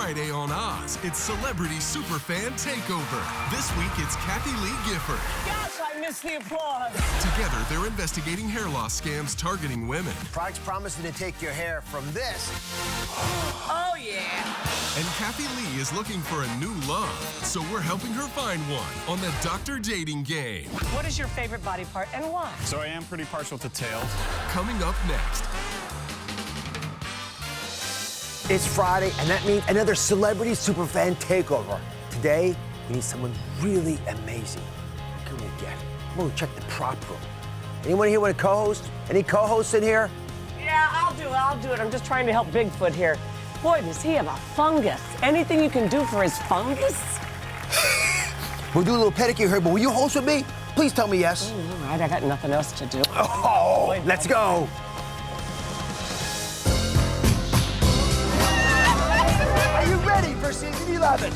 Friday on Oz, it's Celebrity Superfan Takeover. This week, it's Kathie Lee Gifford. Gosh, I miss the applause. Together, they're investigating hair loss scams targeting women. Products promising to take your hair from this. Oh, yeah. And Kathie Lee is looking for a new love, so we're helping her find one on the Dr. Dating Game. What is your favorite body part and why? So I am pretty partial to tails. Coming up next. It's Friday, and that means another Celebrity Superfan Takeover. Today, we need someone really amazing. What can we get? I'm gonna check the prop room. Anyone here want a co-host? Any co-hosts in here? Yeah, I'll do it. I'm just trying to help Bigfoot here. Boy, does he have a fungus. Anything you can do for his fungus? We'll do a little pedicure here, but will you host with me? Please tell me yes. All right, I got nothing else to do. Oh, let's go. Are you ready for season 11?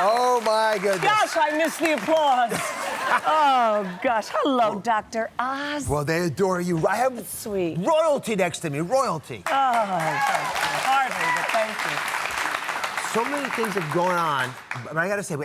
Oh my goodness. Gosh, I miss the applause. Oh gosh, hello, Dr. Oz. Well, they adore you. I have Sweet. royalty next to me, royalty. Oh, hardly, but thank you. So many things are going on, but I gotta say,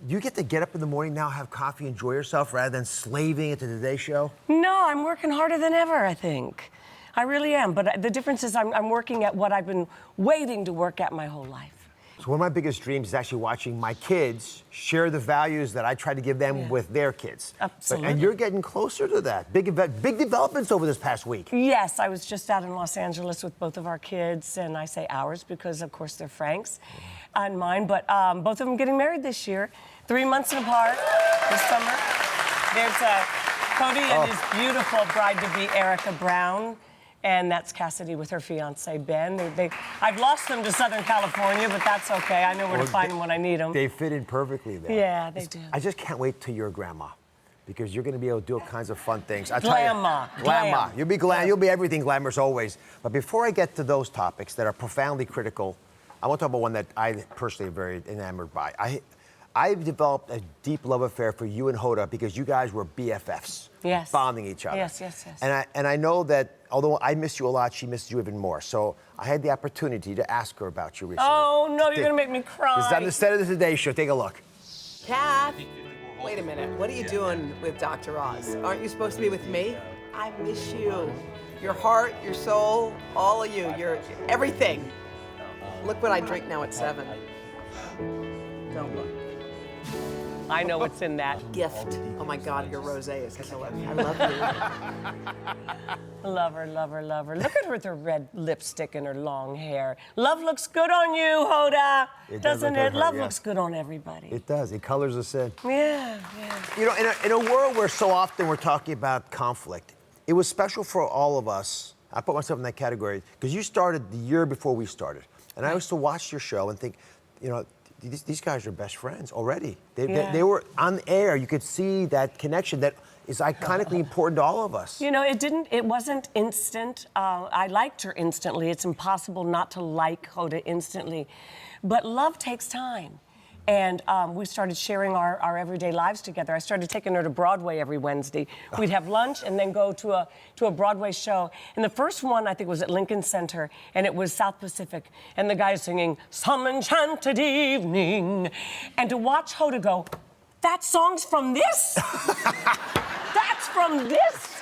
you get to get up in the morning now, have coffee, enjoy yourself, rather than slaving at the Today Show? No, I'm working harder than ever, I think. I really am, but the difference is I'm working at what I've been waiting to work at my whole life. So one of my biggest dreams is actually watching my kids share the values that I try to give them with their kids. Absolutely. And you're getting closer to that. Big developments over this past week. Yes, I was just out in Los Angeles with both of our kids, and I say ours because, of course, they're Frank's and mine, but both of them getting married this year, 3 months apart this summer. There's Cody and his beautiful bride-to-be, Erica Brown. And that's Cassidy with her fiancé, Ben. I've lost them to Southern California, but that's okay. I know where to find them when I need them. They fit in perfectly there. Yeah, they do. I just can't wait till you're grandma, because you're going to be able to do all kinds of fun things. Glamma. Glamma. You'll be You'll be everything glamorous always. But before I get to those topics that are profoundly critical, I want to talk about one that I personally am very enamored by. I've developed a deep love affair for you and Hoda because you guys were BFFs. Yes. Bonding each other. Yes. And I know that although I miss you a lot, she misses you even more. So I had the opportunity to ask her about you recently. Oh, no, you're going to make me cry. This is on the set of the Today Show. Take a look. Kath, wait a minute. What are you doing with Dr. Oz? Aren't you supposed to be with me? I miss you. Your heart, your soul, all of you. You're everything. Look what I drink now at 7. Don't look. I know what's in that. Gift. Oh my God, your rosé is killer. I love you. Love her. Look at her with her red lipstick and her long hair. Love looks good on you, Hoda. Doesn't it? Love looks good on everybody. It does. It colors us in. Yeah. You know, in a world where so often we're talking about conflict, it was special for all of us. I put myself in that category because you started the year before we started. And I used to watch your show and think, you know, these guys are best friends already. They were on air. You could see that connection that is iconically important to all of us. You know, it wasn't instant. I liked her instantly. It's impossible not to like Hoda instantly. But love takes time. And we started sharing our everyday lives together. I started taking her to Broadway every Wednesday. We'd have lunch and then go to a Broadway show. And the first one, I think, was at Lincoln Center, and it was South Pacific. And the guy singing, "Some Enchanted Evening." And to watch Hoda go, that song's from this? That's from this?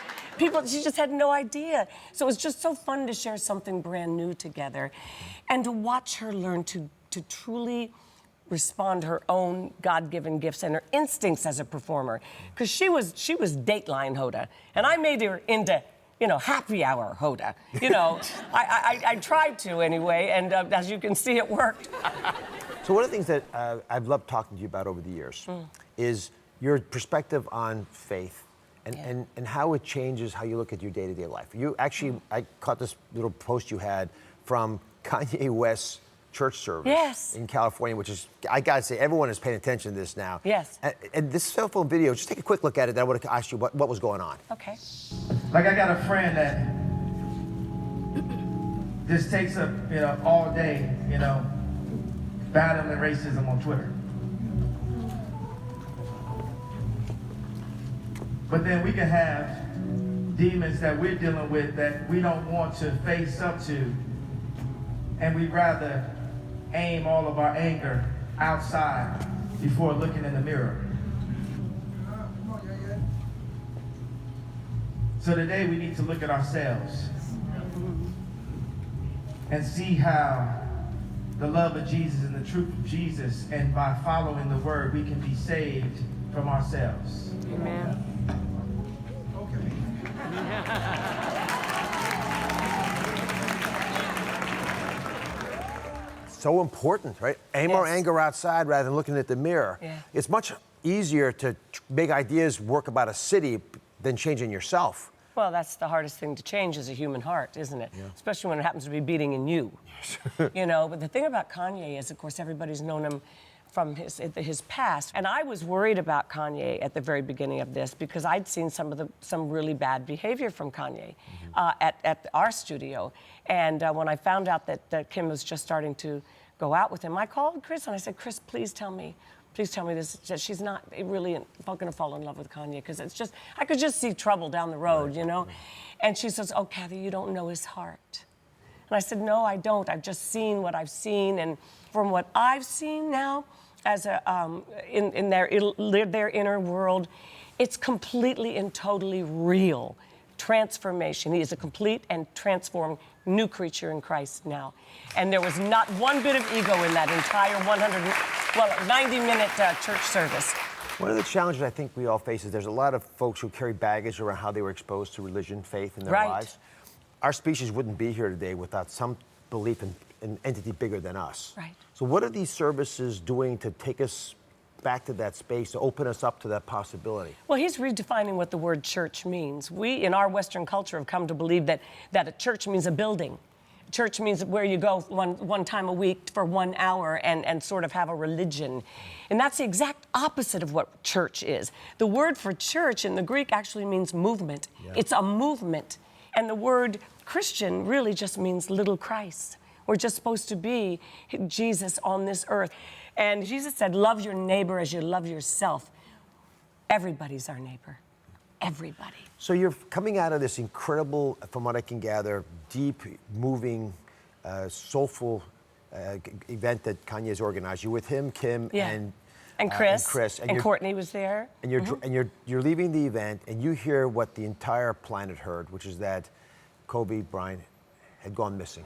She just had no idea. So it was just so fun to share something brand new together. And to watch her learn to truly respond to her own God-given gifts and her instincts as a performer. Because she was Dateline Hoda. And I made her into happy hour, Hoda. I tried to anyway, and as you can see, it worked. So one of the things that I've loved talking to you about over the years is your perspective on faith and how it changes how you look at your day-to-day life. You actually, I caught this little post you had from Kanye West's church service in California, which is, I gotta say, everyone is paying attention to this now. Yes. And this cell phone video, just take a quick look at it, then I want to ask you what was going on. Okay. Like, I got a friend that just takes up, all day, battling racism on Twitter. But then we can have demons that we're dealing with that we don't want to face up to, and we'd rather aim all of our anger outside before looking in the mirror. So today we need to look at ourselves and see how the love of Jesus and the truth of Jesus, and by following the word, we can be saved from ourselves. Amen. So important, right? Aim our anger outside rather than looking at the mirror. Yeah. It's much easier to make ideas work about a city than changing yourself. Well, that's the hardest thing to change is a human heart, isn't it? Yeah. Especially when it happens to be beating in you. But the thing about Kanye is, of course, everybody's known him from his past. And I was worried about Kanye at the very beginning of this because I'd seen some really bad behavior from Kanye at our studio. And when I found out that Kim was just starting to go out with him, I called Chris and I said, Chris, please tell me this, that she's not really going to fall in love with Kanye, because it's just, I could just see trouble down the road, And she says, oh, Kathie, you don't know his heart. And I said, no, I don't. I've just seen what I've seen. And from what I've seen now, as in their inner world, it's completely and totally real transformation. He is a complete and transformed new creature in Christ now. And there was not one bit of ego in that entire 90-minute church service. One of the challenges I think we all face is there's a lot of folks who carry baggage around how they were exposed to religion, faith in their lives. Our species wouldn't be here today without some belief in an entity bigger than us. Right. So what are these services doing to take us back to that space, to open us up to that possibility? Well, he's redefining what the word church means. We, in our Western culture, have come to believe that a church means a building. Church means where you go one time a week for 1 hour and sort of have a religion. And that's the exact opposite of what church is. The word for church in the Greek actually means movement. Yeah. It's a movement. And the word Christian really just means little Christ. We're just supposed to be Jesus on this earth. And Jesus said, love your neighbor as you love yourself. Everybody's our neighbor. Everybody. So you're coming out of this incredible, from what I can gather, deep, moving, soulful event that Kanye's organized. You're with him, Kim, and Chris. And Courtney was there. And you're leaving the event, and you hear what the entire planet heard, which is that Kobe Bryant had gone missing.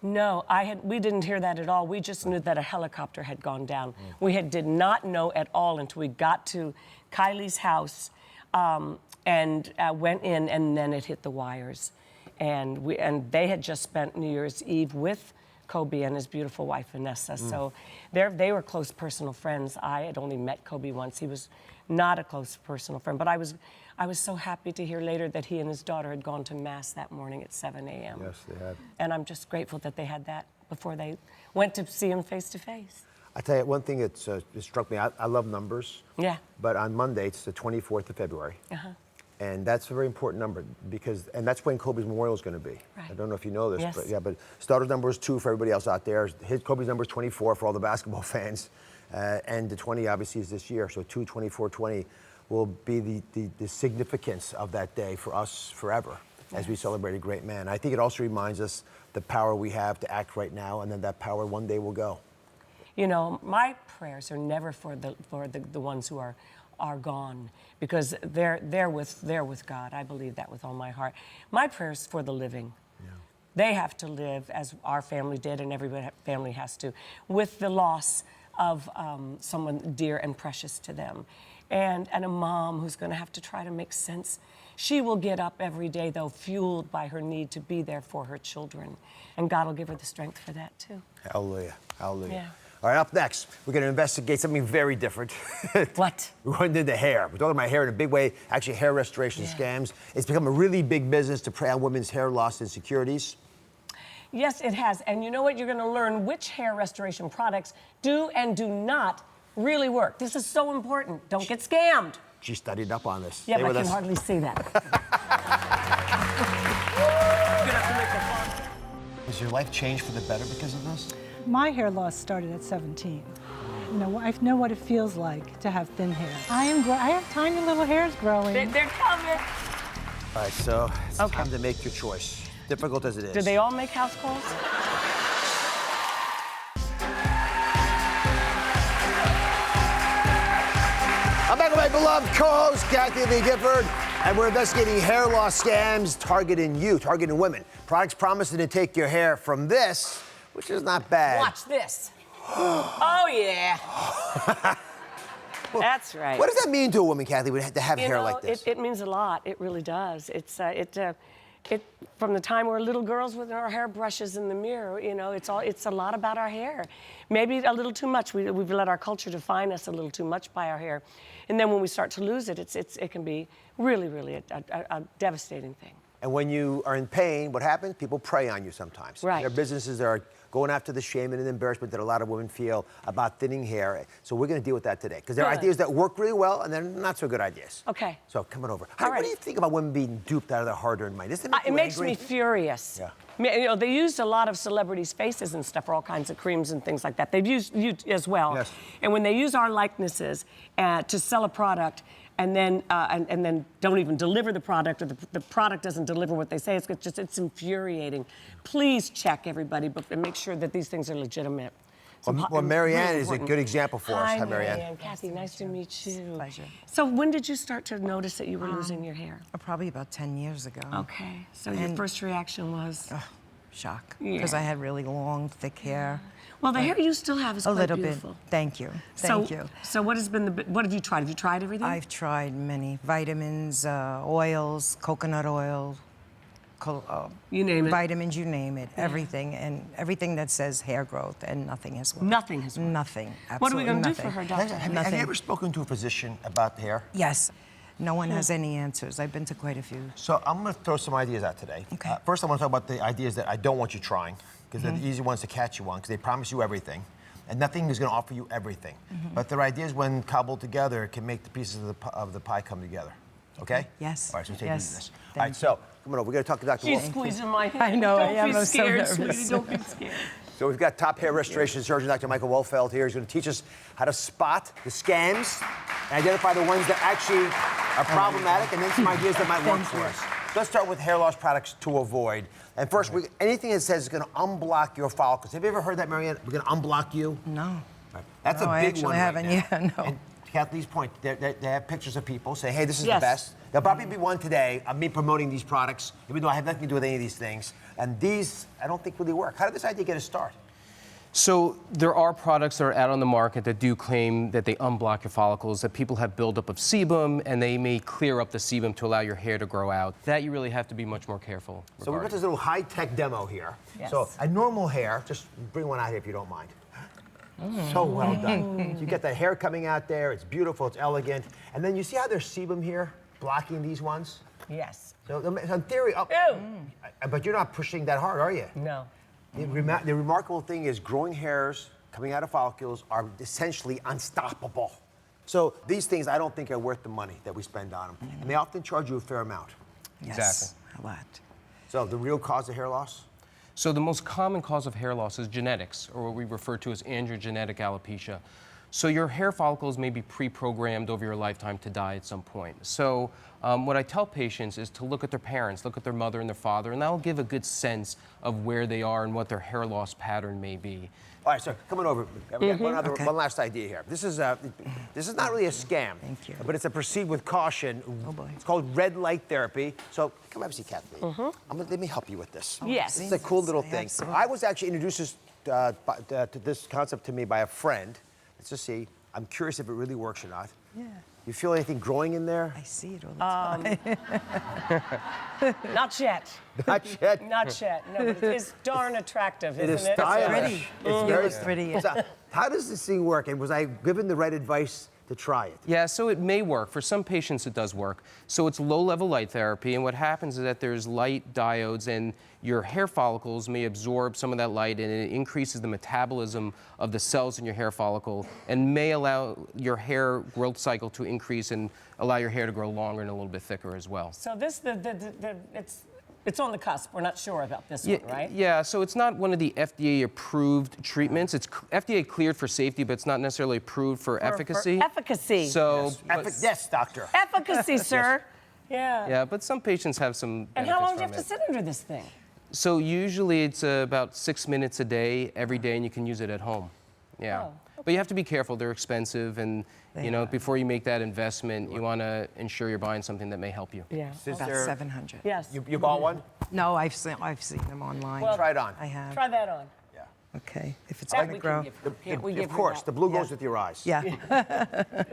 No, we didn't hear that at all. We just knew that a helicopter had gone down. We did not know at all until we got to Kylie's house and went in, and then it hit the wires. And they had just spent New Year's Eve with Kobe and his beautiful wife, Vanessa. So they were close personal friends. I had only met Kobe once. He was not a close personal friend, but I was so happy to hear later that he and his daughter had gone to Mass that morning at 7 a.m. Yes, they had. And I'm just grateful that they had that before they went to see him face to face. I tell you, one thing that struck me, I love numbers. Yeah. But on Monday, it's the 24th of February. Uh-huh. And that's a very important number and that's when Kobe's memorial is going to be. Right. I don't know if you know this, Yes. but his daughter's number is 2 for everybody else out there. Kobe's number is 24 for all the basketball fans. And the 20 obviously is this year. So 2, 24, 20 will be the significance of that day for us forever as we celebrate a great man. I think it also reminds us the power we have to act right now, and then that power one day will go. My prayers are never for the ones who are gone, because they're with God. I believe that with all my heart. My prayers for the living. Yeah. They have to live as our family did, and every family has to, with the loss of someone dear and precious to them. And a mom who's going to have to try to make sense She will get up every day, though, fueled by her need to be there for her children. And God will give her the strength for that, too. Hallelujah. Hallelujah. Yeah. All right, up next, we're going to investigate something very different. What? We're going into hair. We're talking about hair in a big way, actually hair restoration scams. It's become a really big business to prey on women's hair loss insecurities. Yes, it has. And you know what? You're going to learn which hair restoration products do and do not really work. This is so important. Don't get scammed. She studied up on this. Yeah, Stay but I with can us. hardly see that. Has your life changed for the better because of this? My hair loss started at 17. You know, I know what it feels like to have thin hair. I have tiny little hairs growing. They're coming. All right, so it's time to make your choice. Difficult as it is. Do they all make house calls? I'm back with my beloved co-host, Kathie Lee Gifford, and we're investigating hair loss scams targeting you, targeting women. Products promising to take your hair from this, which is not bad. Watch this. Oh, yeah. That's right. What does that mean to a woman, Kathie, to have You hair know, like this? It means a lot. It really does. From the time we're little girls with our hairbrushes in the mirror, you know, it's a lot about our hair. Maybe a little too much. We've let our culture define us a little too much by our hair. And then when we start to lose it, it can be really, really a devastating thing. And when you are in pain, what happens? People prey on you sometimes. Right. There are businesses that are going after the shame and embarrassment that a lot of women feel about thinning hair. So we're going to deal with that today. Because there are Good. ideas that work really well, and they're not so good ideas. Okay. So come on over. All What right. do you think about women being duped out of their hard-earned money? Doesn't it make It you makes angry? me furious. Yeah. You know, they used a lot of celebrities' faces and stuff for all kinds of creams and things like that. They've used you as well. Yes. And when they use our likenesses to sell a product and then don't even deliver the product, or the product doesn't deliver what they say, it's infuriating. Please check, everybody, and make sure that these things are legitimate. Well, Marianne really is a important. good example for us. Hi, Hi, Marianne. Marianne. Kathie, nice to meet you. Pleasure. So when did you start to notice that you were losing your hair? Probably about 10 years ago. Okay. So your And- first reaction was? Shock. Yeah. Because I had really long, thick hair. Well, the hair you still have is A quite little beautiful. bit. Thank you. Thank you. So what has been what have you tried? Have you tried everything? I've tried many vitamins, oils, coconut oil, You name it. vitamins, you name it, everything, and everything that says hair growth, and nothing has worked. Nothing has worked. Nothing. What are we Absolutely going to do nothing. for her, doctor? Have you Nothing. ever spoken to a physician about hair? Yes. No one has any answers. I've been to quite a few. So I'm going to throw some ideas out today. Okay. First, I want to talk about the ideas that I don't want you trying, because they're the easy ones to catch you on, because they promise you everything, and nothing is going to offer you everything. But their ideas, when cobbled together, can make the pieces of the pie come together. Okay? Yes. All right, so take Yes. this. All Thank right, so come on over. We're going to talk to Dr. She's Wolf. squeezing my hand. I know, I Don't am. be I'm so scared, nervous. sweetie. Don't be scared. So we've got top hair restoration surgeon Dr. Michael Wolfeld here. He's going to teach us how to spot the scams and identify the ones that actually are problematic, and then some ideas that might work for us. Let's start with hair loss products to avoid. And first, anything that says it's going to unblock your follicles. Have you ever heard that, Marianne? We're going to unblock you? No. Right. That's No, a I big actually one haven't. right now. Yeah, no. And to Kathleen's point, they have pictures of people say, hey, this is Yes. the best. There'll probably be one today of me promoting these products, even though I have nothing to do with any of these things. And these, I don't think really work. How did this idea get a start? So there are products that are out on the market that do claim that they unblock your follicles, that people have buildup of sebum, and they may clear up the sebum to allow your hair to grow out. That you really have to be much more careful So we've got regarding. this little high-tech demo here. Yes. So a normal hair, just bring one out here if you don't mind. So well done. You get the hair coming out there, it's beautiful, it's elegant. And then you see how there's sebum here, blocking these ones? Yes. So in theory, Ew. but you're not pushing that hard, are you? No. The remarkable thing is growing hairs coming out of follicles are essentially unstoppable. So these things I don't think are worth the money that we spend on them. And they often charge you a fair amount. Yes. Exactly. A lot. So the real cause of hair loss? So the most common cause of hair loss is genetics, or what we refer to as androgenetic alopecia. So your hair follicles may be pre-programmed over your lifetime to die at some point. So what I tell patients is to look at their parents, look at their mother and their father, and that'll give a good sense of where they are and what their hair loss pattern may be. All right, so coming over, we got Okay. one last idea here. This is not really a scam. Thank you. But it's a proceed with caution. Oh, boy. It's called red light therapy. So come have a seat, Kathleen. Let me help you with this. Yes. This is a cool little I thing. absolutely- I was actually introduced to this concept to me by a friend. Let's just see. I'm curious if it really works or not. Yeah. You feel anything growing in there? I see it all the time. Not yet. Not yet. Not yet. No, but it's darn attractive, isn't It is it? stylish. It's very pretty. So, how does this thing work? And was I given the right advice to try it? Yeah, so it may work. For some patients, it does work. So it's low-level light therapy, and what happens is that there's light diodes, and your hair follicles may absorb some of that light, and it increases the metabolism of the cells in your hair follicle, and may allow your hair growth cycle to increase and allow your hair to grow longer and a little bit thicker as well. So this, it's on the cusp. We're not sure about this one, right? Yeah, so it's not one of the FDA-approved treatments. It's FDA cleared for safety, but it's not necessarily approved for efficacy. For efficacy. So, Yes, doctor. Efficacy, sir. Yeah. yeah, but some patients have some And benefits how long do you from have to it. sit under this thing? So usually it's about 6 minutes a day, every day, and you can use it at home. Yeah. Oh, But you have to be careful. They're expensive, and you know, before you make that investment, you want to ensure you're buying something that may help you. Yeah. About 700. Yes. You bought one? No, I've seen them online. Well, Try it on. I have. Try that on. Okay, if it's That going we to can grow. give her. Can't we give Of her course, that? the blue goes with your eyes. Yeah.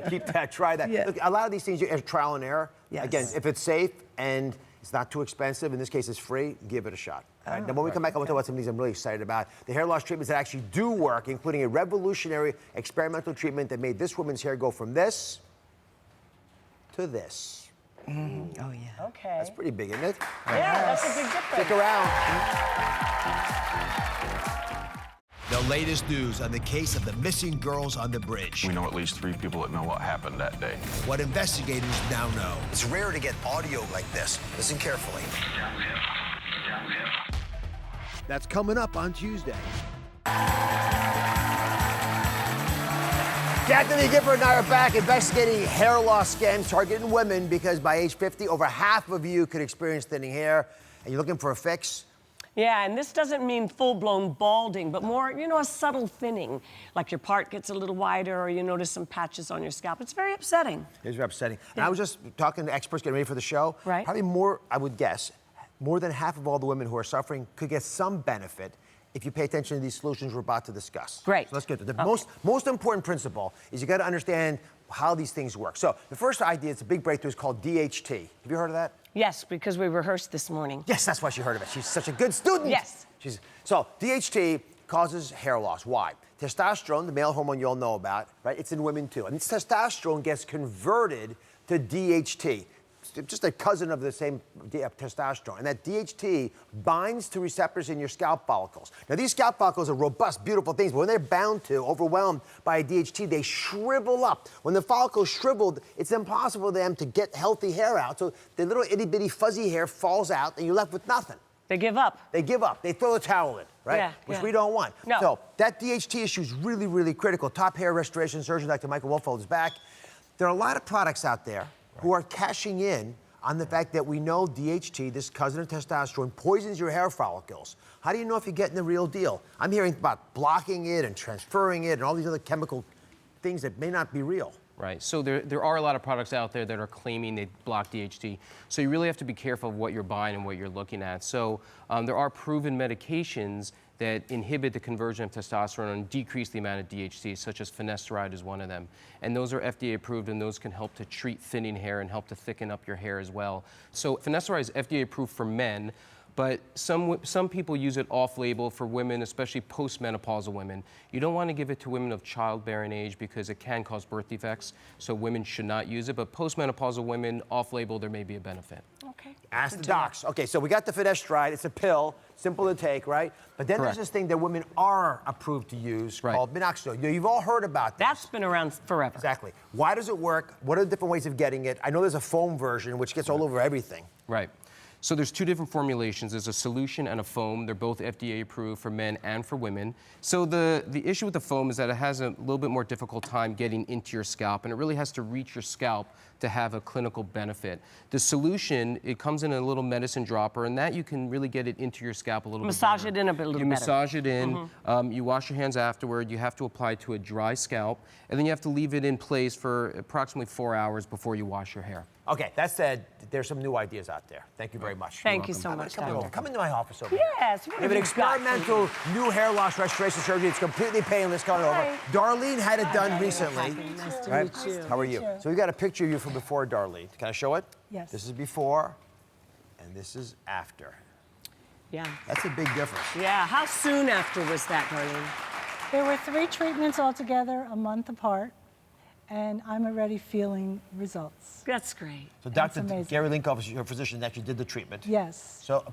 Keep that, try that. Yeah. Look, a lot of these things are trial and error. Yes. Again, if it's safe and it's not too expensive, in this case it's free, give it a shot. Right? Then when we come back, I want to talk about some of these I'm really excited about. The hair loss treatments that actually do work, including a revolutionary experimental treatment that made this woman's hair go from this to this. Oh, yeah. Okay. That's pretty big, isn't it? Yeah, that's a big difference. Stick around. The latest news on the case of the missing girls on the bridge. We know at least 3 people that know what happened that day. What investigators now know. It's rare to get audio like this. Listen carefully. That's coming up on Tuesday. Kathie Lee Gifford and I are back investigating hair loss scams targeting women because by age 50, over half of you could experience thinning hair, and you're looking for a fix. Yeah, and this doesn't mean full-blown balding, but more, you know, a subtle thinning. Like your part gets a little wider or you notice some patches on your scalp. It's very upsetting. It's very upsetting. And I was just talking to experts getting ready for the show. Right. Probably more, I would guess, more than half of all the women who are suffering could get some benefit if you pay attention to these solutions we're about to discuss. Great. So let's get to it. The most important principle is you got to understand how these things work. So the first idea, it's a big breakthrough, is called DHT. Have you heard of that? Yes, because we rehearsed this morning. Yes, that's why she heard of it. She's such a good student. Yes. So DHT causes hair loss. Why? Testosterone, the male hormone you all know about, right? It's in women too. And testosterone gets converted to DHT. It's just a cousin of the same testosterone. And that DHT binds to receptors in your scalp follicles. Now, these scalp follicles are robust, beautiful things, but when they're bound to, overwhelmed by DHT, they shrivel up. When the follicle's shriveled, it's impossible for them to get healthy hair out. So the little itty-bitty fuzzy hair falls out, and you're left with nothing. They give up. They give up. They throw the towel in, right? Yeah, Which yeah. we don't want. No. So that DHT issue is really, really critical. Top hair restoration surgeon Dr. Michael Wolfold is back. There are a lot of products out there who are cashing in on the fact that we know DHT, this cousin of testosterone, poisons your hair follicles. How do you know if you're getting the real deal? I'm hearing about blocking it and transferring it and all these other chemical things that may not be real. Right, so there are a lot of products out there that are claiming they block DHT. So you really have to be careful of what you're buying and what you're looking at. So there are proven medications that inhibit the conversion of testosterone and decrease the amount of DHT, such as finasteride is one of them. And those are FDA approved, and those can help to treat thinning hair and help to thicken up your hair as well. So finasteride is FDA approved for men, but some people use it off-label for women, especially postmenopausal women. You don't want to give it to women of childbearing age because it can cause birth defects, so women should not use it. But postmenopausal women, off-label, there may be a benefit. Okay. Ask the docs. Okay, so we got the finasteride. It's a pill, simple to take, right? But then Correct. there's this thing that women are approved to use Right. called minoxidil. You've all heard about this. That's been around forever. Exactly. Why does it work? What are the different ways of getting it? I know there's a foam version, which gets all over everything. Right. So there's 2 different formulations. There's a solution and a foam. They're both FDA approved for men and for women. So the issue with the foam is that it has a little bit more difficult time getting into your scalp, and it really has to reach your scalp to have a clinical benefit. The solution, it comes in a little medicine dropper, and that you can really get it into your scalp a little Massage bit it better. in a little You better. massage it in. You wash your hands afterward. You have to apply to a dry scalp, and then you have to leave it in place for approximately 4 hours before you wash your hair. Okay, that said, there's some new ideas out there. Thank you very much. Thank you so much, Come Doctor. over. Come into my office over Yes, here. what We have an have you got for experimental new hair loss restoration surgery. It's completely painless. Coming over. Hi. Darlene had it done recently. Nice to Right? meet you. How are you? So we got a picture of you from before, Darlene. Can I show it? Yes. This is before, and this is after. Yeah. That's a big difference. Yeah. How soon after was that, Darlene? There were 3 treatments altogether, a month apart, and I'm already feeling results. That's great. So That's Dr. amazing. Gary Linkoff is your physician that you did the treatment. Yes. So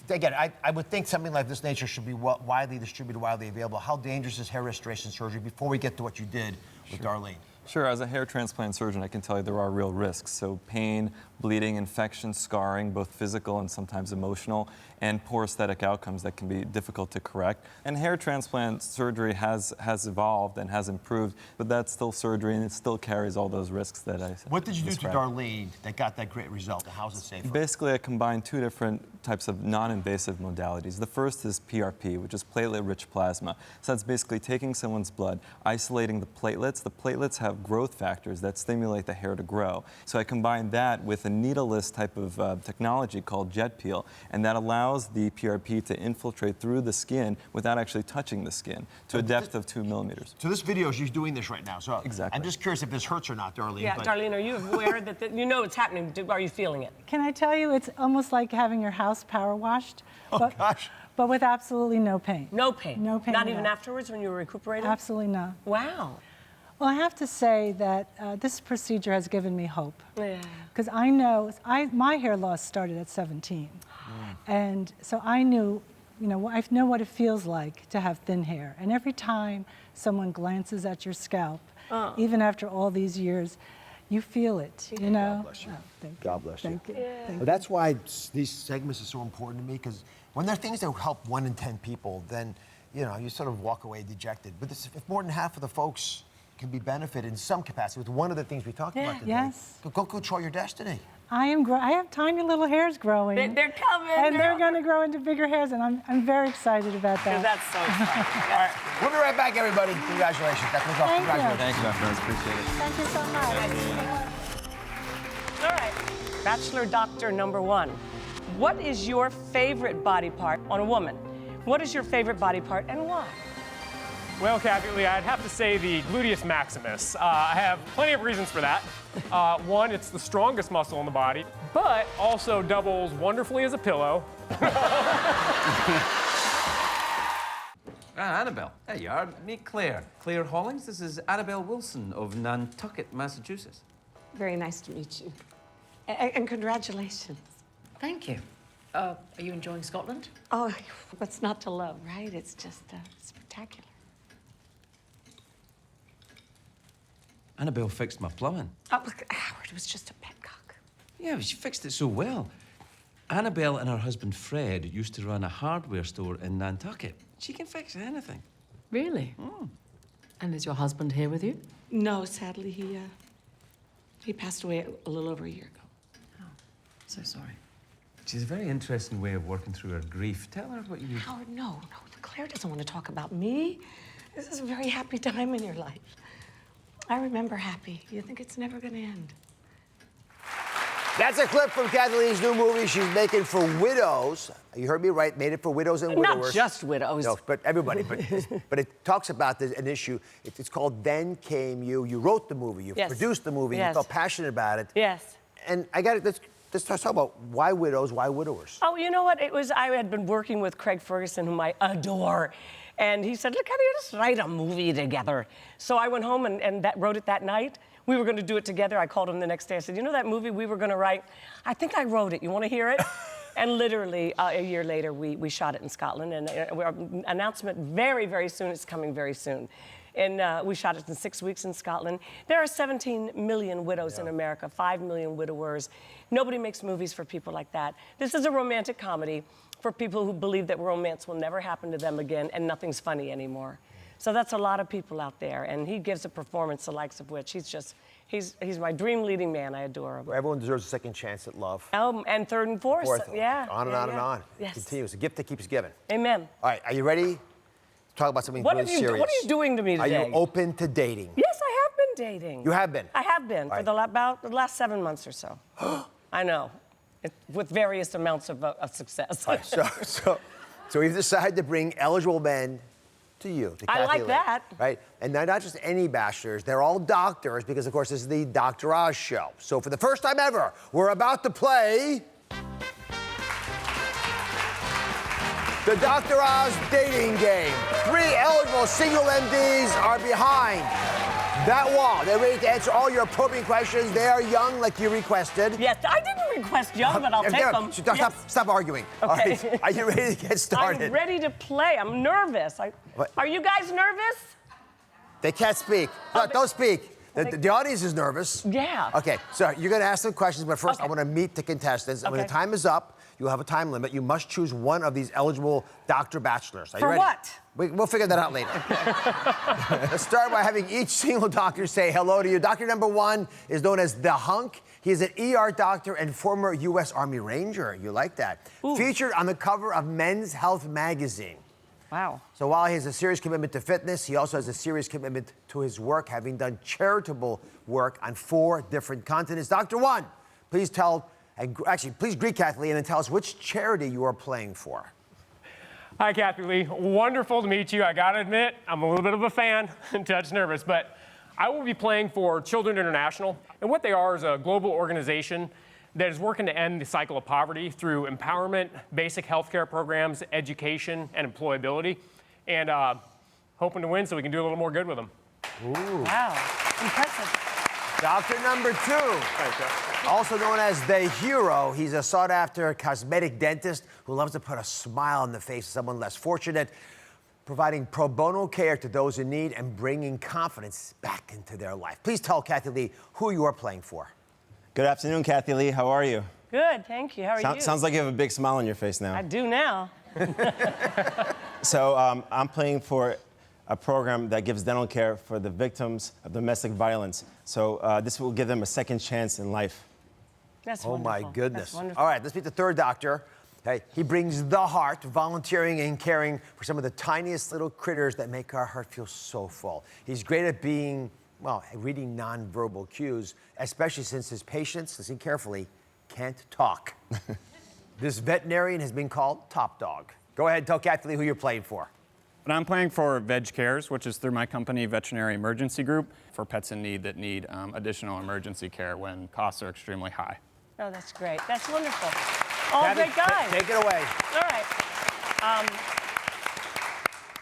again, I would think something like this nature should be widely distributed, widely available. How dangerous is hair restoration surgery before we get to what you did with Darlene? Sure, as a hair transplant surgeon, I can tell you there are real risks. So pain, bleeding, infection, scarring, both physical and sometimes emotional, and poor aesthetic outcomes that can be difficult to correct. And hair transplant surgery has evolved and has improved, but that's still surgery and it still carries all those risks that I What did you do to described. Darlene that got that great result? And how's it safe? Basically, I combined 2 different types of non-invasive modalities. The first is PRP, which is platelet-rich plasma. So that's basically taking someone's blood, isolating the platelets. The platelets have growth factors that stimulate the hair to grow. So I combined that with a needleless type of technology called jet peel, and that allows the PRP to infiltrate through the skin without actually touching the skin to a depth of 2 millimeters. So this video is you doing this right now. So Exactly. I'm just curious if this hurts or not, Darlene. Yeah, but Darlene, are you aware that you know it's happening? Are you feeling it? Can I tell you, it's almost like having your house power washed, Oh, gosh. but with absolutely no pain. No pain. No pain Not at even all. afterwards when you were recuperating? Absolutely not. Wow. Well, I have to say that this procedure has given me hope. Yeah. Because I know, my hair loss started at 17. And so I knew, I know what it feels like to have thin hair. And every time someone glances at your scalp, even after all these years, you feel it, you know? God bless you. Oh, thank you. God bless you. Thank you. Thank Well, that's why these segments are so important to me, because when there are things that help 1 in 10 people, then, you sort of walk away dejected. But if more than half of the folks can be benefited in some capacity with one of the things we talked about today, Yes. go control your destiny. I have tiny little hairs growing. They're coming. And they're going to grow into bigger hairs, and I'm very excited about that. That's so exciting. All right, we'll be right back, everybody. Congratulations. Dr. Linkoff, Thank you. congratulations. Thank you, Dr. Rose. Appreciate it. Thank you so much. All right. Bachelor Doctor number 1. What is your favorite body part on a woman? What is your favorite body part and why? Well, Kathie Lee, I'd have to say the gluteus maximus. I have plenty of reasons for that. One, it's the strongest muscle in the body, but also doubles wonderfully as a pillow. Annabelle. There you are. Meet Claire. Claire Hollings. This is Annabelle Wilson of Nantucket, Massachusetts. Very nice to meet you. And congratulations. Thank you. Are you enjoying Scotland? Oh, what's not to love, right? It's just spectacular. Annabelle fixed my plumbing. Oh, look, Howard, it was just a petcock. Yeah, but she fixed it so well. Annabelle and her husband Fred used to run a hardware store in Nantucket. She can fix anything. Really? And is your husband here with you? No, sadly, he passed away a little over a year ago. Oh, so sorry. She's a very interesting way of working through her grief. Tell her what you... Howard, no. Claire doesn't want to talk about me. This is a very happy time in your life. I remember happy. You think it's never going to end. That's a clip from Kathie Lee's new movie she's making for widows. You heard me right, made it for widows and widowers. Not just widows. No, but everybody. But it talks about an issue. It's called Then Came You. You wrote the movie. You produced the movie. Yes. You felt passionate about it. Yes. And I got it. Let's talk about why widows, why widowers. Oh, you know what? I had been working with Craig Ferguson, whom I adore. And he said, look, how do you just write a movie together? So I went home and wrote it that night. We were going to do it together. I called him the next day. I said, you know that movie we were going to write? I think I wrote it. You want to hear it? And literally, a year later, we shot it in Scotland. And our announcement very, very soon. It's coming very soon. And we shot it in 6 weeks in Scotland. There are 17 million widows in America, 5 million widowers. Nobody makes movies for people like that. This is a romantic comedy for people who believe that romance will never happen to them again and nothing's funny anymore. So that's a lot of people out there, and he gives a performance the likes of which he's my dream leading man. I adore him. Everyone deserves a second chance at love. And third and fourth. Yeah. On and on and on. Yes. Continues. A gift that keeps giving. Amen. All right, are you ready to talk about something really serious? What are you doing to me today? Are you open to dating? Yes, I have been dating. You have been? I have been All for right. about the last 7 months or so. I know, with various amounts of success. All right, so we've decided to bring eligible men to you. To I Kathie like Lee, that. Right? And they're not just any bachelors, they're all doctors because, of course, this is the Dr. Oz show. So for the first time ever, we're about to play the Dr. Oz dating game. 3 eligible single MDs are behind that wall. They're ready to answer all your probing questions. They are young, like you requested. Yes, I didn't request young, but I'll take them. Stop arguing. Okay. All right, are you ready to get started? I'm ready to play. I'm nervous. Are you guys nervous? They can't speak. Look, don't speak. The audience is nervous. Yeah. Okay, so you're going to ask them questions, but first I want to meet the contestants. And when the time is up, you'll have a time limit. You must choose one of these eligible Dr. Bachelors. Are you ready? what? We'll figure that out later. Let's start by having each single doctor say hello to you. Doctor number 1 is known as The Hunk. He is an ER doctor and former U.S. Army Ranger. You like that. Ooh. Featured on the cover of Men's Health magazine. Wow. So while he has a serious commitment to fitness, he also has a serious commitment to his work, having done charitable work on 4 different continents. Dr. 1, please please greet Kathie Lee and then tell us which charity you are playing for. Hi, Kathie Lee. Wonderful to meet you. I gotta admit, I'm a little bit of a fan and touch nervous, but I will be playing for Children International. And what they are is a global organization that is working to end the cycle of poverty through empowerment, basic healthcare programs, education, and employability. And hoping to win so we can do a little more good with them. Ooh. Wow, impressive. Doctor number 2, also known as the Hero. He's a sought-after cosmetic dentist who loves to put a smile on the face of someone less fortunate, providing pro bono care to those in need and bringing confidence back into their life. Please tell Kathie Lee who you are playing for. Good afternoon, Kathie Lee. How are you? Good, thank you. How are you? Sounds like you have a big smile on your face now. I do now. So I'm playing for a program that gives dental care for the victims of domestic violence. So this will give them a second chance in life. That's wonderful. Oh, my goodness. That's wonderful. All right, let's meet the 3rd doctor. Hey, he brings the heart, volunteering and caring for some of the tiniest little critters that make our heart feel so full. He's great at reading nonverbal cues, especially since his patients, listen carefully, can't talk. This veterinarian has been called Top Dog. Go ahead and tell Kathie Lee who you're playing for. But I'm playing for Veg Cares, which is through my company, Veterinary Emergency Group, for pets in need that need additional emergency care when costs are extremely high. Oh, that's great. That's wonderful. All great guys. Take it away. All right.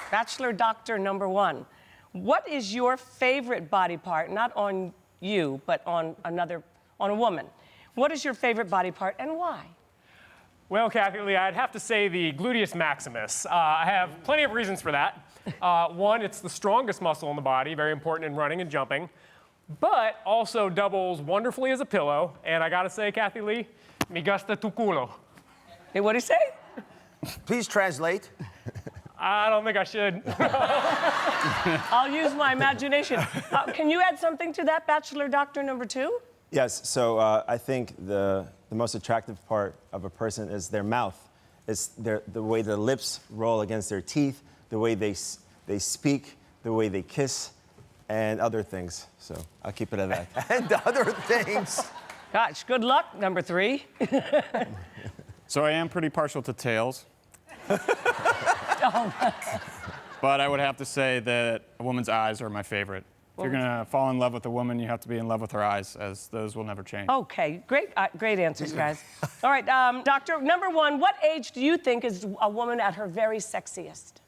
Bachelor Doctor number 1. What is your favorite body part, not on you, but on a woman? What is your favorite body part and why? Well, Kathie Lee, I'd have to say the gluteus maximus. I have plenty of reasons for that. 1, it's the strongest muscle in the body, very important in running and jumping, but also doubles wonderfully as a pillow. And I gotta say, Kathie Lee, me gusta tu culo. Hey, what'd he say? Please translate. I don't think I should. I'll use my imagination. Can you add something to that, Bachelor Doctor number 2? Yes, so I think the most attractive part of a person is their mouth. It's the way the lips roll against their teeth, the way they speak, the way they kiss, and other things. So I'll keep it at that. And other things. Gosh, good luck, number 3. So I am pretty partial to tails. But I would have to say that a woman's eyes are my favorite. If you're gonna fall in love with a woman, you have to be in love with her eyes, as those will never change. Okay, great answers, guys. All right, Doctor, number 1, what age do you think is a woman at her very sexiest?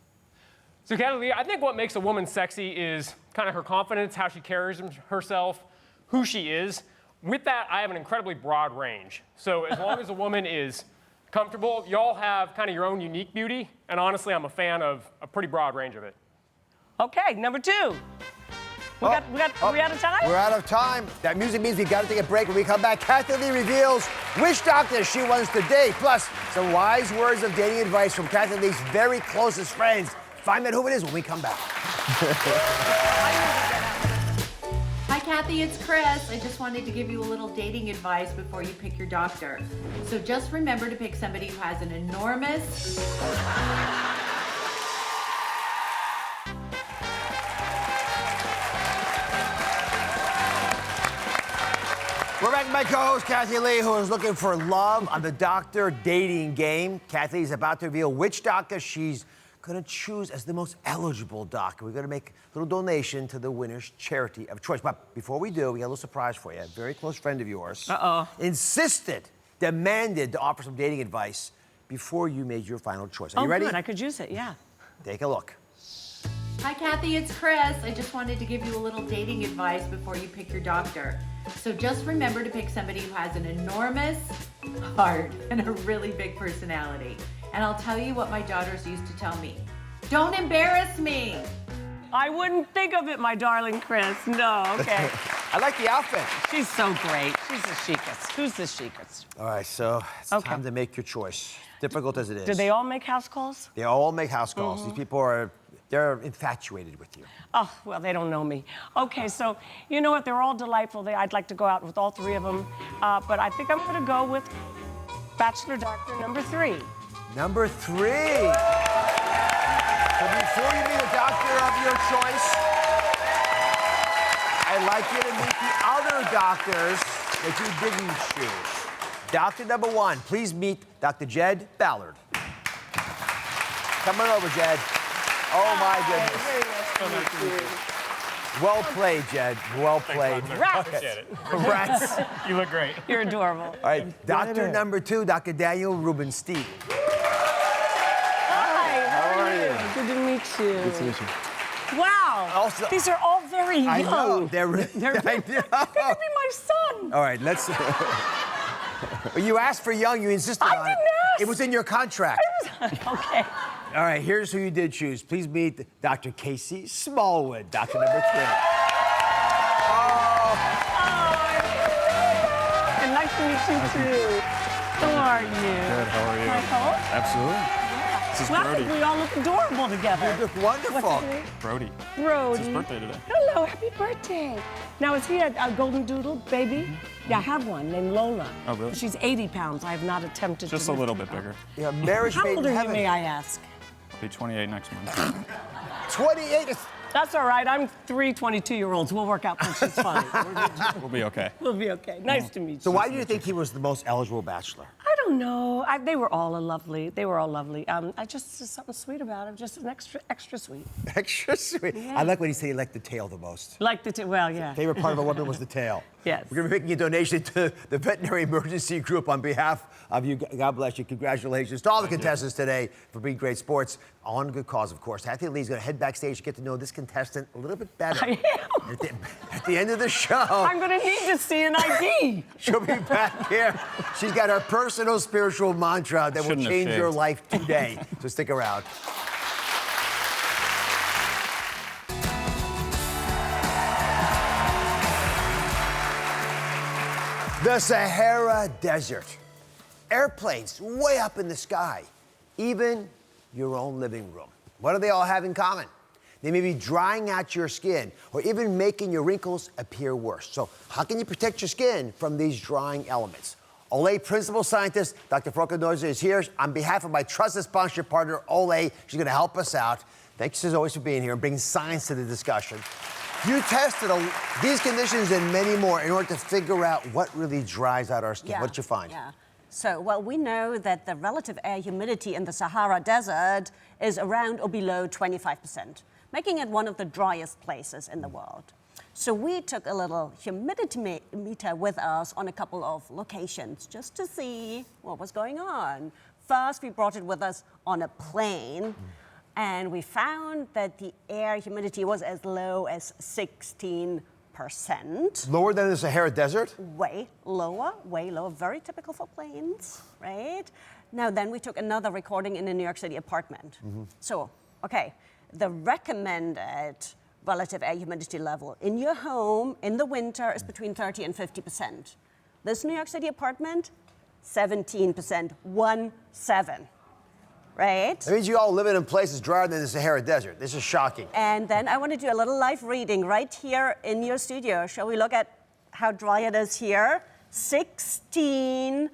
So, Kathie Lee, I think what makes a woman sexy is kind of her confidence, how she carries herself, who she is. With that, I have an incredibly broad range. So as long as a woman is comfortable, y'all have kind of your own unique beauty, and honestly, I'm a fan of a pretty broad range of it. Okay, number 2. Are we out of time? We're out of time. That music means we've got to take a break. When we come back, Kathie Lee reveals which doctor she wants to date, plus some wise words of dating advice from Kathie Lee's very closest friends. Find out who it is when we come back. Hi, Kathie, it's Chris. I just wanted to give you a little dating advice before you pick your doctor. So just remember to pick somebody who has an enormous... Welcome my co-host, Kathie Lee, who is looking for love on the doctor dating game. Kathie is about to reveal which doctor she's going to choose as the most eligible doctor. We're going to make a little donation to the winner's charity of choice. But before we do, we got a little surprise for you. A very close friend of yours demanded to offer some dating advice before you made your final choice. Are you ready? Good. I could use it, yeah. Take a look. Hi, Kathie, it's Chris. I just wanted to give you a little dating advice before you pick your doctor. So just remember to pick somebody who has an enormous heart and a really big personality. And I'll tell you what my daughters used to tell me. Don't embarrass me. I wouldn't think of it, my darling Chris. No, okay. I like the outfit. She's so great. She's the chicest. Who's the chicest? All right, so it's time to make your choice. Difficult as it is. Do they all make house calls? They all make house calls. These people they're infatuated with you. Oh, well, they don't know me. Okay, so you know what? They're all delightful. I'd like to go out with all three of them. But I think I'm going to go with Bachelor Doctor number 3. Number 3. So before you meet a doctor of your choice, I'd like you to meet the other doctors that you didn't choose. Doctor number 1, please meet Dr. Jed Ballard. Come on over, Jed. Oh, my goodness. Well played, Jed. Well played. Rats. Appreciate it. Rats. You look great. You're adorable. All right, doctor number 2, Dr. Daniel Rubenstein. Hi, how are you? Good to meet you. Good to meet you. Wow. Also, these are all very young. I know. They're gonna be my son. All right, let's. You asked for young. You insisted on it. I didn't ask. It was in your contract. Okay. All right, here's who you did choose. Please meet Dr. Casey Smallwood, doctor number 3. And nice to meet you too. How are you? Good, how are you? Can I help? Absolutely. This is Well, I Brody. think we all look adorable together. You look wonderful. What's his name? Brody. Brody. It's his birthday today. Hello, happy birthday. Now, is he a golden doodle baby? Yeah, I have one named Lola. Oh, really? She's 80 pounds. I have not attempted Just to a lift little her bit up. bigger. Yeah, marriage How made old in are you, heaven. may I ask? I'll be 28 next month. 28 is... That's all right. I'm 3 22-year-olds. We'll work out things. It's fine. We'll be okay. We'll be okay. Nice to meet you. So why do you think he was the most eligible bachelor? I don't know. They were all lovely. They were all lovely. I just there's something sweet about him. Just an extra sweet. Extra sweet. Yeah. I like when he said he liked the tail the most. Like well, yeah. Favorite part of a woman was the tail. Yes. We're going to be making a donation to the Veterinary Emergency Group on behalf of you. God bless you. Congratulations to all the contestants today for being great sports. On good cause, of course. Kathie Lee's going to head backstage to get to know this contestant a little bit better. I am. At the end of the show. I'm going to need to see an ID. She'll be back here. She's got her personal spiritual mantra that will change your life today. So stick around. The Sahara Desert. Airplanes way up in the sky. Even your own living room. What do they all have in common? They may be drying out your skin or even making your wrinkles appear worse. So how can you protect your skin from these drying elements? Olay principal scientist Dr. Froka Noiser is here on behalf of my trusted sponsorship partner, Olay. She's going to help us out. Thanks as always for being here and bringing science to the discussion. You tested these conditions and many more in order to figure out what really dries out our skin. Yeah. What did you find? Yeah. So, well, we know that the relative air humidity in the Sahara Desert is around or below 25%, making it one of the driest places in the world. So we took a little humidity meter with us on a couple of locations just to see what was going on. First, we brought it with us on a plane, and we found that the air humidity was as low as 16%. Lower than the Sahara Desert? Way lower, very typical for planes, right? Now then we took another recording in a New York City apartment. So, okay, the recommended relative air humidity level in your home in the winter is between 30 and 50%. This New York City apartment, 17%, 17. Right? That means you all live in places drier than the Sahara Desert. This is shocking. And then I want to do a little live reading right here in your studio. Shall we look at how dry it is here? 16%.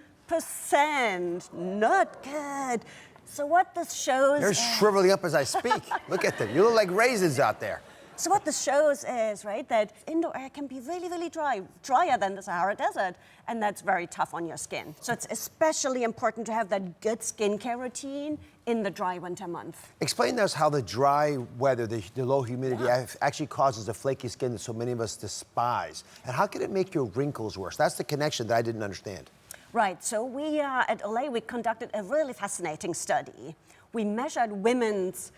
Not good. So what this shows They're shriveling up as I speak. Look at them. You look like raisins out there. So what this shows is, right, that indoor air can be really, really dry, drier than the Sahara Desert, and that's very tough on your skin. So it's especially important to have that good skincare routine in the dry winter month. Explain to us how the dry weather, the low humidity, actually causes the flaky skin that so many of us despise. And how can it make your wrinkles worse? That's the connection that I didn't understand. Right, so we at Olay, we conducted a really fascinating study. We measured women's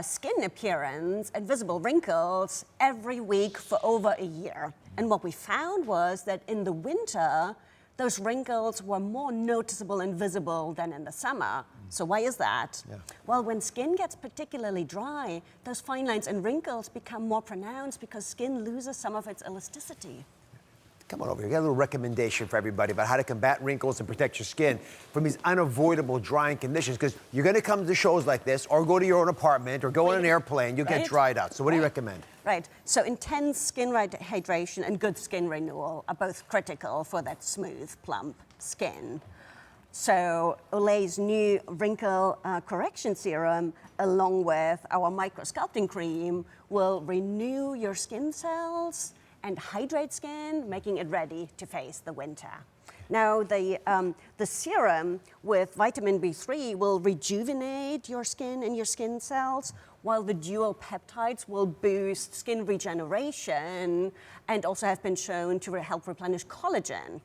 skin appearance and visible wrinkles every week for over a year. And what we found was that in the winter, those wrinkles were more noticeable and visible than in the summer. So why is that? Well, when skin gets particularly dry, those fine lines and wrinkles become more pronounced because skin loses some of its elasticity. Come on over here. We got a little recommendation for everybody about how to combat wrinkles and protect your skin from these unavoidable drying conditions. Because you're going to come to shows like this, or go to your own apartment, or go on an airplane, you'll get dried out. So what do you recommend? Right. So intense skin hydration and good skin renewal are both critical for that smooth, plump skin. So Olay's new wrinkle correction serum, along with our microsculpting cream, will renew your skin cells and hydrate skin, making it ready to face the winter. Now, the serum with vitamin B3 will rejuvenate your skin and your skin cells, while the dual peptides will boost skin regeneration and also have been shown to help replenish collagen.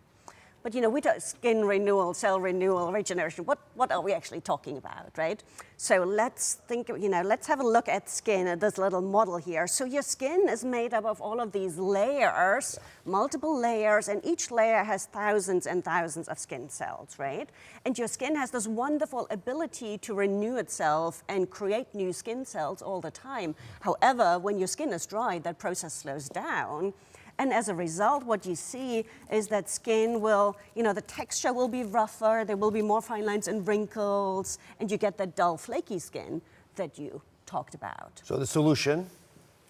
But you know, we talk skin renewal, cell renewal, regeneration. What are we actually talking about, right? So let's think, let's have a look at skin, at this little model here. So your skin is made up of all of these layers, multiple layers, and each layer has thousands and thousands of skin cells, right? And your skin has this wonderful ability to renew itself and create new skin cells all the time. However, when your skin is dry, that process slows down. And as a result, what you see is that skin will, the texture will be rougher, there will be more fine lines and wrinkles, and you get that dull, flaky skin that you talked about. So the solution?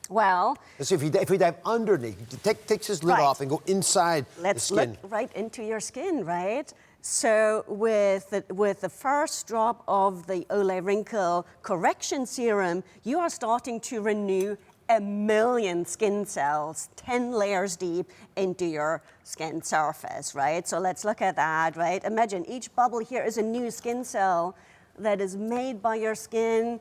Well, let's see, if we dive underneath, take this lid off and go inside the skin. Let's look right into your skin, right? So with the first drop of the Olay Wrinkle Correction Serum, you are starting to renew 1 million skin cells, 10 layers deep into your skin surface, right? So let's look at that, right? Imagine each bubble here is a new skin cell that is made by your skin,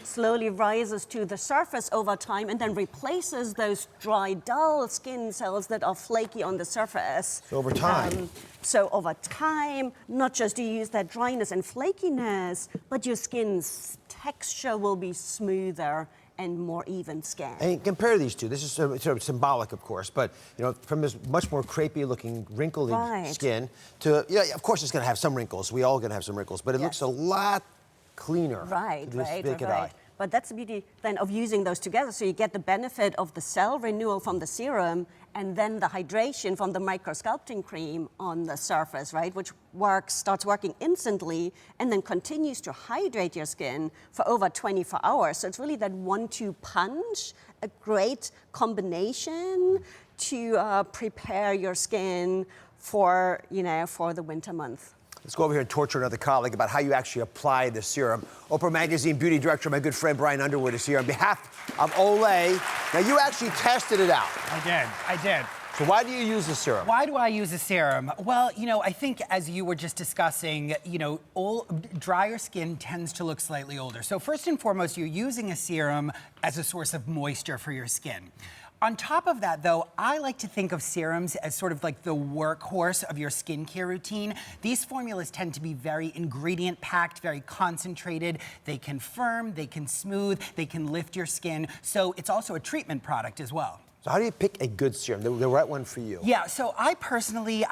slowly rises to the surface over time, and then replaces those dry, dull skin cells that are flaky on the surface. So over time. So over time, not just do you use that dryness and flakiness, but your skin's texture will be smoother and more even skin. And compare these two. This is sort of symbolic, of course, but from this much more crepey-looking, wrinkled skin to, of course, it's going to have some wrinkles. We all going to have some wrinkles, but it looks a lot cleaner. Right. Eye. But that's the beauty then of using those together. So you get the benefit of the cell renewal from the serum and then the hydration from the microsculpting cream on the surface, right? Which starts working instantly and then continues to hydrate your skin for over 24 hours. So it's really that 1-2 punch, a great combination to prepare your skin for, for the winter month. Let's go over here and torture another colleague about how you actually apply the serum. Oprah Magazine beauty director, my good friend Brian Underwood, is here on behalf of Olay. Now, you actually tested it out. I did. So why do you use the serum? Why do I use the serum? Well, I think as you were just discussing, drier skin tends to look slightly older. So first and foremost, you're using a serum as a source of moisture for your skin. On top of that, though, I like to think of serums as sort of like the workhorse of your skincare routine. These formulas tend to be very ingredient-packed, very concentrated. They can firm, they can smooth, they can lift your skin. So it's also a treatment product as well. So how do you pick a good serum, the right one for you? Yeah, so I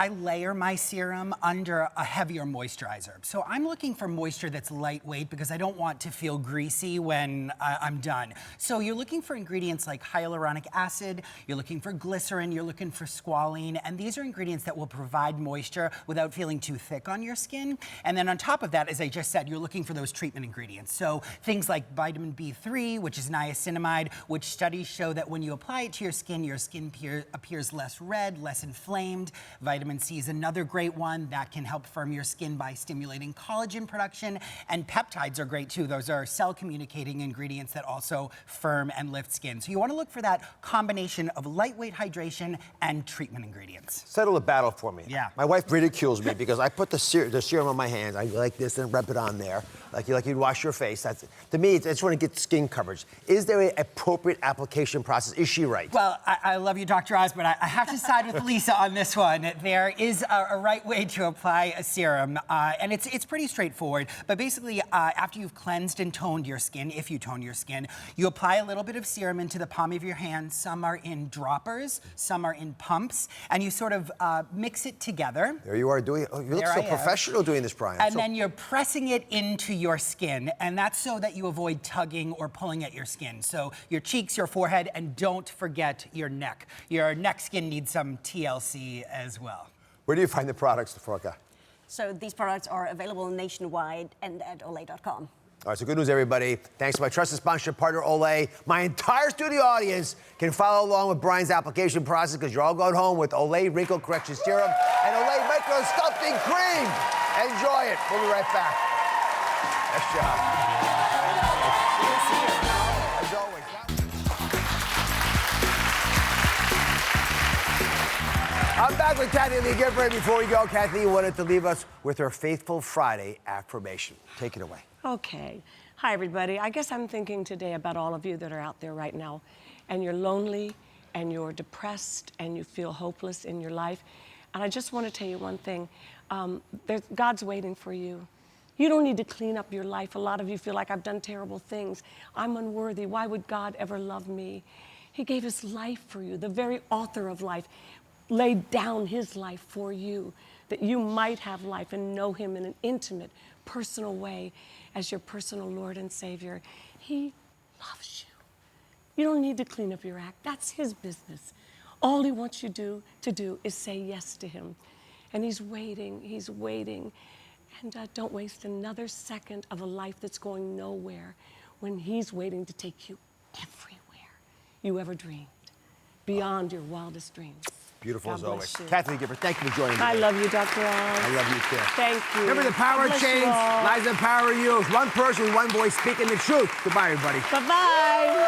layer my serum under a heavier moisturizer. So I'm looking for moisture that's lightweight because I don't want to feel greasy when I'm done. So you're looking for ingredients like hyaluronic acid, you're looking for glycerin, you're looking for squalene, and these are ingredients that will provide moisture without feeling too thick on your skin. And then on top of that, as I just said, you're looking for those treatment ingredients. So things like vitamin B3, which is niacinamide, which studies show that when you apply it to your skin appears less red, less inflamed. Vitamin C is another great one that can help firm your skin by stimulating collagen production. And peptides are great too. Those are cell-communicating ingredients that also firm and lift skin. So you want to look for that combination of lightweight hydration and treatment ingredients. Settle the battle for me. Yeah. My wife ridicules me because I put the serum on my hands. I go like this and rub it on there, like you'd wash your face. To me, I just want to get skin coverage. Is there an appropriate application process? Is she right? Well, I love you, Dr. Oz, but I have to side with Lisa on this one. There is a right way to apply a serum, and it's pretty straightforward. But basically, after you've cleansed and toned your skin, if you tone your skin, you apply a little bit of serum into the palm of your hand. Some are in droppers, some are in pumps, and you sort of mix it together. There you are doing it. Oh, you look so professional doing this, Brian. And then you're pressing it into your skin, and that's so that you avoid tugging or pulling at your skin. So your cheeks, your forehead, and don't forget your neck. Your neck skin needs some TLC as well. Where do you find the products, Forka? So these products are available nationwide and at Olay.com. All right, so good news, everybody. Thanks to my trusted sponsorship partner, Olay. My entire studio audience can follow along with Brian's application process because you're all going home with Olay Wrinkle Correction Serum and Olay Micro Sculpting Cream. Enjoy it. We'll be right back. Nice job. As always. I'm back with Kathie Lee Gifford. Before we go, Kathie wanted to leave us with her Faithful Friday affirmation. Take it away. Okay. Hi, everybody. I guess I'm thinking today about all of you that are out there right now, and you're lonely, and you're depressed, and you feel hopeless in your life. And I just want to tell you one thing. God's waiting for you. You don't need to clean up your life. A lot of you feel like I've done terrible things. I'm unworthy. Why would God ever love me? He gave his life for you. The very author of life laid down his life for you, that you might have life and know him in an intimate, personal way as your personal Lord and Savior. He loves you. You don't need to clean up your act. That's his business. All he wants you to do is say yes to him. And he's waiting, he's waiting. And don't waste another second of a life that's going nowhere when he's waiting to take you everywhere you ever dreamed, beyond your wildest dreams. Beautiful God as always. bless you. Kathie Lee Gifford, thank you for joining me. I love you, Dr. Oz. I love you too. Thank you. Remember, the power God bless you change all. lies in the power of you. One person with one voice speaking the truth. Goodbye, everybody. Bye-bye.